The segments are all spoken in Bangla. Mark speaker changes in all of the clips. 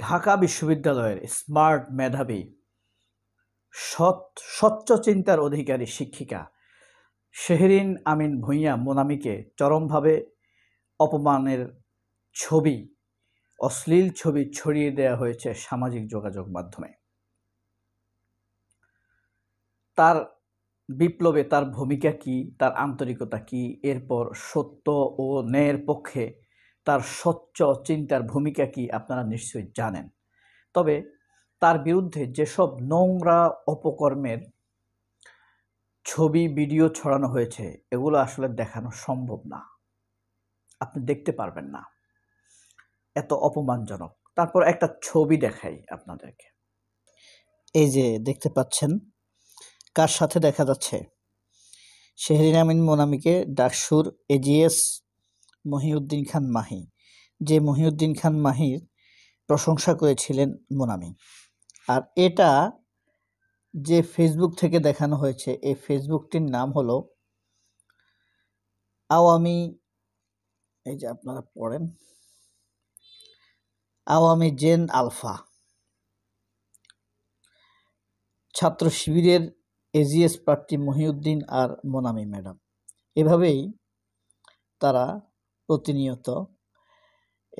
Speaker 1: ঢাকা বিশ্ববিদ্যালয়ের স্মার্ট মেধাবী স্বচ্ছ চিন্তার অধিকারী শিক্ষিকা শেহরিন আমিন ভূঁইয়া মোনামিকে চরমভাবে অপমানের ছবি, অশ্লীল ছবি ছড়িয়ে দেওয়া হয়েছে সামাজিক যোগাযোগ মাধ্যমে। তার বিপ্লবে তার ভূমিকা কি, তার আন্তরিকতা কি, এরপর সত্য ও ন্যায়ের পক্ষে তার স্বচ্ছ চিন্তার ভূমিকা কি আপনারা নিশ্চয়ই জানেন। তবে তার বিরুদ্ধে যেসব নোংরা অপকর্মের ছবি ভিডিও ছড়ানো হয়েছে এগুলো আসলে দেখানো সম্ভব না, আপনি দেখতে পারবেন না, এত অপমানজনক। তারপর একটা ছবি দেখাই আপনাদেরকে। এই যে দেখতে পাচ্ছেন, কার সাথে দেখা যাচ্ছে? শেহরিন আমিন মোনামিকে ডাকসুর এজিএস মহিউদ্দিন খান মাহি, যে মহিউদ্দিন খান মাহির প্রশংসা করেছিলেন মোনামি। আর এটা যে ফেসবুক থেকে দেখানো হয়েছে, এই ফেসবুকটির নাম হলো আওয়ামী, এই যে আপনারা পড়েন, আওয়ামী জেন আলফা ছাত্র শিবিরের এজিএস প্রার্থী মহিউদ্দিন আর মোনামি ম্যাডাম। এভাবেই তারা প্রতিনিয়ত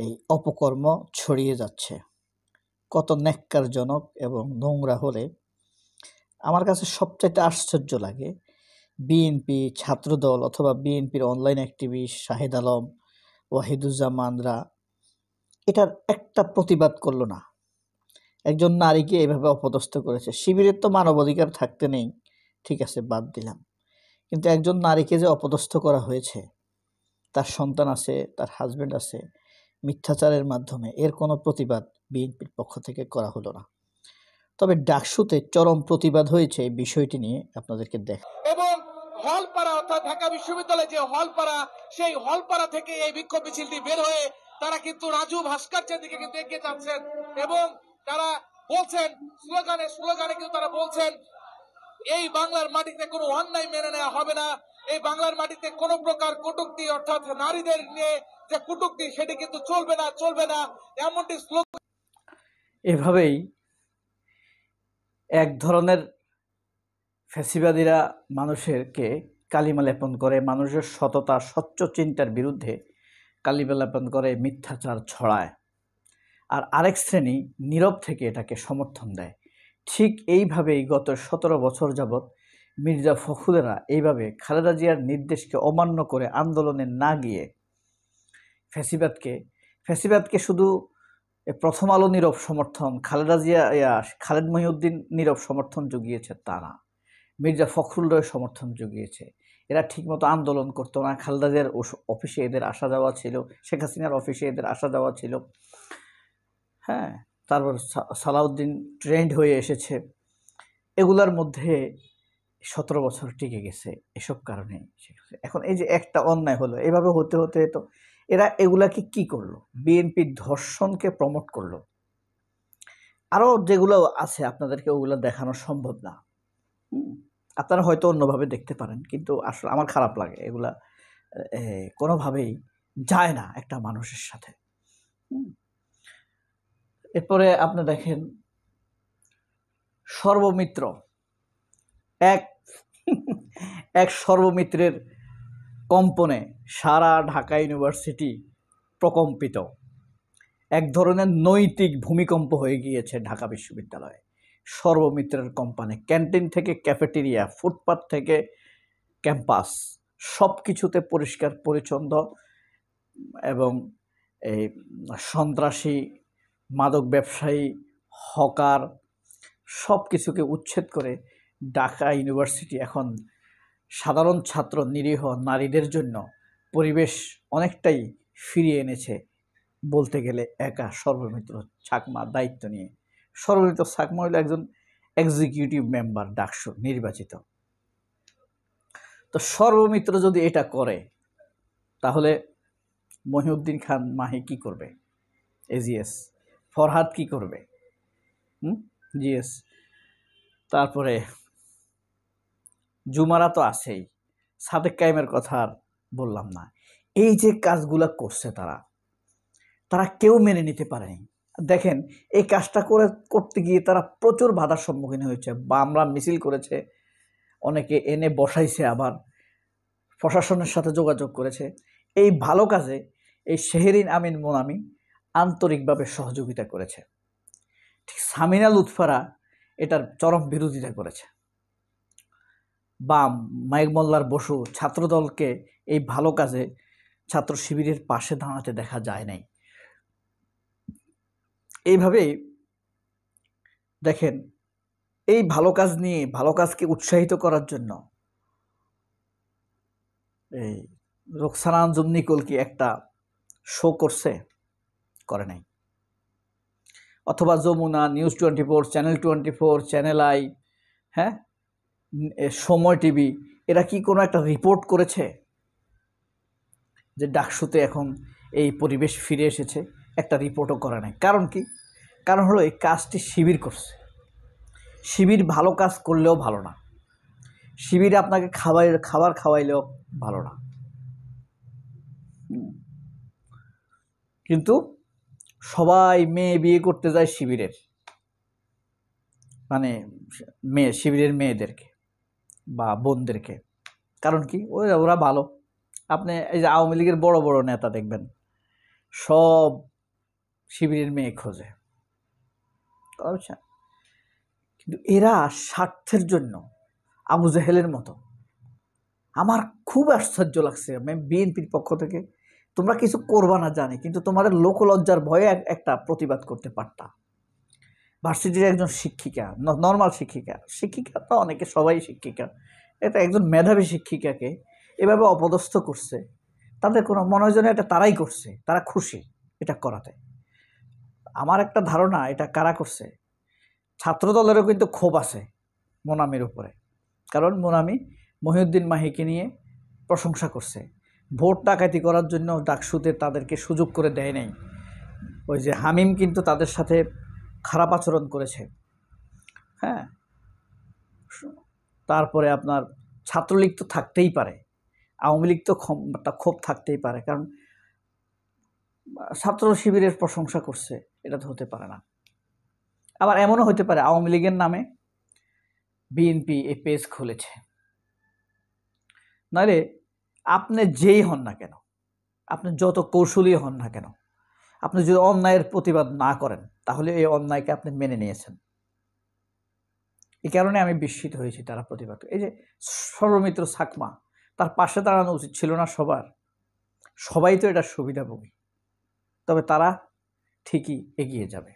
Speaker 1: এই অপকর্ম ছড়িয়ে যাচ্ছে। কত ন্যাক্কারজনক এবং নোংরা হলে আমার কাছে সবচাইতে আশ্চর্য লাগে, বিএনপি ছাত্রদল অথবা বিএনপির অনলাইন অ্যাক্টিভিস্ট শাহেদ আলম, ওয়াহিদুজ্জামানরা এটার একটা প্রতিবাদ করলো না। একজন নারীকে এভাবে অপদস্থ করেছে। শিবিরের তো মানবাধিকার থাকতে নেই, ঠিক আছে, বাদ দিলাম, কিন্তু একজন নারীকে যে অপদস্থ করা হয়েছে, তার সন্তান আছে, তার হাজবেন্ড আছে, মিথ্যাচারের মাধ্যমে, এর কোনো প্রতিবাদ বিএনপির পক্ষ থেকে করা হলো না। তবে ডাকসুতে চরম প্রতিবাদ হয়েছে এই বিষয়টি নিয়ে আপনাদেরকে দেখ।
Speaker 2: এবং হলপাড়া অর্থাৎ ঢাকা বিশ্ববিদ্যালয়ে যে হলপাড়া, সেই হলপাড়া থেকে এই বিক্ষোভ মিছিলটি বের হয়ে তারা কিন্তু রাজু ভাস্কর্যের দিকে কিন্তু এগিয়ে যাচ্ছেন এবং তারা বলছেন, স্লোগানে কিন্তু তারা বলছেন, এই বাংলার মাটিতে কোনো অন্যায় মেনে নেওয়া হবে না, এই বাংলার মাটিতে কোনো প্রকার কটূক্তি অর্থাৎ নারীদের নিয়ে যে কটূক্তি সেটি কিন্তু চলবে না, এমনটি স্লোগান।
Speaker 1: এভাবেই এক ধরনের ফ্যাসিবাদীরা মানুষেরকে কালিমা লেপন করে, মানুষের সততা স্বচ্ছ চিন্তার বিরুদ্ধে কালিমা লেপন করে, মিথ্যাচার ছড়ায়। আর আরেক শ্রেণী নীরব থেকে এটাকে সমর্থন দেয়। ঠিক এইভাবেই গত 17 বছর যাবৎ মির্জা ফখরুলেরা এইভাবে খালেদা জিয়ার নির্দেশকে অমান্য করে আন্দোলনে না গিয়ে ফ্যাসিবাদকে শুধু প্রথম আলো নীরব সমর্থন, খালেদা জিয়া খালেদ মহিউদ্দিন নীরব সমর্থন জুগিয়েছে তা না, মির্জা ফখরুলরাও সমর্থন জুগিয়েছে। এরা ঠিকমতো আন্দোলন করতো না। খালেদা জিয়ার অফিসে এদের আসা যাওয়া ছিল, শেখ হাসিনার অফিসে এদের আসা যাওয়া ছিল, হ্যাঁ, তারপর সালাউদ্দিন ট্রেন্ড হয়ে এসেছে। এগুলার মধ্যে 17 বছর টিকে গেছে এসব কারণে। এখন এই যে একটা অন্যায় হলো, এভাবে হতে হতে তো এরা এগুলাকে কি করলো? বিএনপি ধর্ষণকে প্রমোট করলো। আরও যেগুলো আছে আপনাদেরকে ওগুলো দেখানো সম্ভব না, আপনারা হয়তো অন্যভাবে দেখতে পারেন, কিন্তু আসলে আমার খারাপ লাগে, এগুলা কোনোভাবেই যায় না একটা মানুষের সাথে। এরপরে আপনি দেখেন সর্বমিত্র, এক সর্বমিত্রের কম্পনে সারা ঢাকা ইউনিভার্সিটি প্রকম্পিত। এক ধরনের নৈতিক ভূমিকম্প হয়ে গিয়েছে ঢাকা বিশ্ববিদ্যালয়ে। সর্বমিত্রের কোম্পানি, ক্যান্টিন থেকে ক্যাফেটেরিয়া, ফুটপাত থেকে ক্যাম্পাস, সব কিছুতে পরিষ্কার পরিচ্ছন্ন এবং এই সন্ত্রাসী, মাদক ব্যবসায়ী, হকার সব কিছুকে উচ্ছেদ করে ঢাকা ইউনিভার্সিটি এখন সাধারণ ছাত্র, নিরীহ নারীদের জন্য পরিবেশ অনেকটাই ফিরিয়ে এনেছে বলতে গেলে একা সর্বমিত্র চাকমা দায়িত্ব নিয়ে। সর্বমিত্র চাকমা হলো একজন এক্সিকিউটিভ মেম্বার ডাকসু নির্বাচিত। তো সর্বমিত্র যদি এটা করে তাহলে মহিউদ্দিন খান মাহি কি করবে? এজিএস ফরহাদ কি করবে? জিএস, তারপরে জুমারা তো আছেই, সাদেক কায়েমের কথা আর বললাম না। এই যে কাজগুলা করছে তারা কেউ মেনে নিতে পারেনি। দেখেন এই কাজটা করতে গিয়ে তারা প্রচুর বাধার সম্মুখীন হয়েছে, বা আমরা মিছিল করেছে, অনেকে এনে বসাইছে, আবার প্রশাসনের সাথে যোগাযোগ করেছে। এই ভালো কাজে এই শেহরিন আমিন মোনামি আন্তরিকভাবে সহযোগিতা করেছে। ঠিক সামিনা লুৎফারা এটার চরম বিরোধিতা করেছে। বা মাইক মোল্লার বসু ছাত্রদলকে এই ভালো কাজে ছাত্র শিবিরের পাশে দাঁড়াতে দেখা যায় নাই। এইভাবেই দেখেন এই ভালো কাজ নিয়ে, ভালো কাজকে উৎসাহিত করার জন্য এই রোকসানা আঞ্জুম নিকোল কি একটা শো করছে? করে নাই। অথবা Jamuna, news 24, channel 24, channel I, হ্যাঁ, সময় টিভি, এরা কি কোনো একটা রিপোর্ট করেছে যে ডাকসুতে এখন এই পরিবেশ ফিরে এসেছে? একটা রিপোর্টও করে নাই। কারণ কি? কারণ হলো এই কাজটি শিবির করছে। শিবির ভালো কাজ করলেও ভালো না, শিবির আপনাকে খাবার খাওয়াইলেও ভালো না। কিন্তু সবাই মেয়ে বিয়ে করতে যায় শিবিরের, মানে শিবিরের মেয়েদেরকে বা বোনদেরকে। কারণ কি? ওরা ভালো। আপনি এই যে আওয়ামী লীগের বড় বড় নেতা দেখবেন সব শিবিরের মেয়ে খোঁজে, বুঝছেন? কিন্তু এরা স্বার্থের জন্য আবু জেহেলের মতো। আমার খুব আশ্চর্য লাগছে বিএনপির পক্ষ থেকে, তোমরা কিছু করবা না জানি, কিন্তু তোমাদের লোকলজ্জার ভয়ে একটা প্রতিবাদ করতে পারতা। ভার্সিটির একজন শিক্ষিকা, নর্মাল শিক্ষিকা তো অনেকে, সবাই শিক্ষিকা, এটা একজন মেধাবী শিক্ষিকাকে এভাবে অপদস্থ করছে। তাদের কোনো মনে হয় যেন এটা তারাই করছে, তারা খুশি এটা করাতে। আমার একটা ধারণা এটা কারা করছে, ছাত্রদলেরও কিন্তু ক্ষোভ আছে মোনামির উপরে। কারণ মোনামি মহিউদ্দিন মাহিকে নিয়ে প্রশংসা করছে। ভোট ডাকাতি করার জন্য ডাকসুতে তাদেরকে সুযোগ করে দেয় নাই। ওই যে হামিম কিন্তু তাদের সাথে খারাপ আচরণ করেছে, হ্যাঁ। তারপরে আপনার ছাত্রলীগ তো থাকতেই পারে, আওয়ামী লীগ তো ক্ষোভ থাকতেই পারে, কারণ ছাত্র শিবিরের প্রশংসা করছে, এটা তো হতে পারে না। আবার এমনও হতে পারে আওয়ামী লীগের নামে বিএনপি এই পেজ খুলেছে। নাহলে আপনি যেই হন না কেন, আপনি যত কৌশলী হন না কেন, আপনি যদি অন্যায়ের প্রতিবাদ না করেন, তাহলে এই অন্যায়কে আপনি মেনে নিয়েছেন। এই কারণে আমি বিস্মিত হয়েছি তারা প্রতিবাদ। এই যে সর্বমিত্র সাকমা, তার পাশে দাঁড়ানো উচিত ছিল না সবার? সবাই তো এটা সুবিধাভোগী, তবে তারা ঠিকই এগিয়ে যাবে।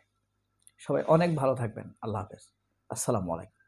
Speaker 1: সবাই অনেক ভালো থাকবেন। আল্লাহ হাফেজ। আসসালামু আলাইকুম।